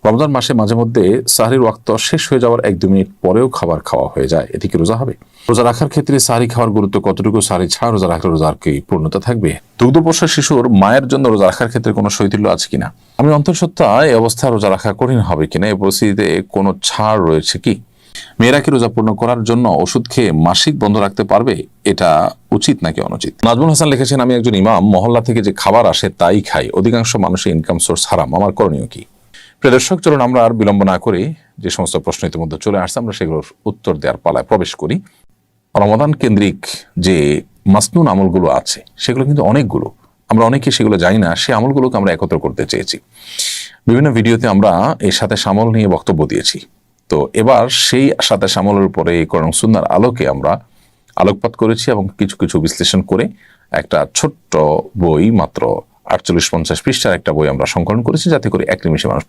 রমজান মাসে মাঝে মধ্যে সাহরির ওয়াক্ত শেষ হয়ে যাওয়ার 1-2 মিনিট পরেও খাবার খাওয়া হয়ে যায়, এটি কি রোজা হবে? রোজা রাখার ক্ষেত্রে সাহরি খাওয়ার গুরুত্ব কতটুকু? সাহরি ছাড়া রোজা রাখলে রোজার কি পূর্ণতা থাকবে? দুগ্ধপোষ্য শিশুর মায়ের জন্য রোজা রাখার ক্ষেত্রে কোনো শৈথিল্য আছে কিনা? আমি অন্তঃসত্ত্বা এই অবস্থায় রোজা রাখা কঠিন হবে কিনা, এই পরিস্থিতিতে কোনো ছাড় রয়েছে কি? মেয়েরা কি রোজা পূর্ণ করার জন্য ওষুধ খেয়ে মাসিক বন্ধ রাখতে পারবে? এটা উচিত নাকি অনুচিত? নাজমুল হাসান লিখেছেন, আমি একজন ইমাম, মহল্লা থেকে যে খাবার আসে তাই খাই, অধিকাংশ মানুষের ইনকাম সোর্স হারাম, আমার করণীয় কি? প্রিয় দর্শক, চলুন আমরা আর বিলম্ব না করে যে সমস্ত প্রশ্ন ইতিমধ্যে চলে আসছে আমরা সেগুলোর উত্তর দেওয়ার পালায় প্রবেশ করি। রমাদান কেন্দ্রিক যে মাসনুন আমলগুলো আছে সেগুলো কিন্তু অনেকগুলো, আমরা অনেকে সেগুলো জানি না, সেই আমলগুলোকে আমরা একত্র করতে চেয়েছি। বিভিন্ন ভিডিওতে আমরা এই সাথে সামল নিয়ে বক্তব্য দিয়েছি। তো এবার সেই সাথে সামলের উপরে কোরআন সুন্নাহর আলোকে আমরা আলোকপাত করেছি এবং কিছু কিছু বিশ্লেষণ করে একটা ছোট্ট বই, মাত্র 48-50 পৃষ্ঠার একটা বই আমরা সংকলন করেছি, যাতে করে এক নিমিষে মানুষ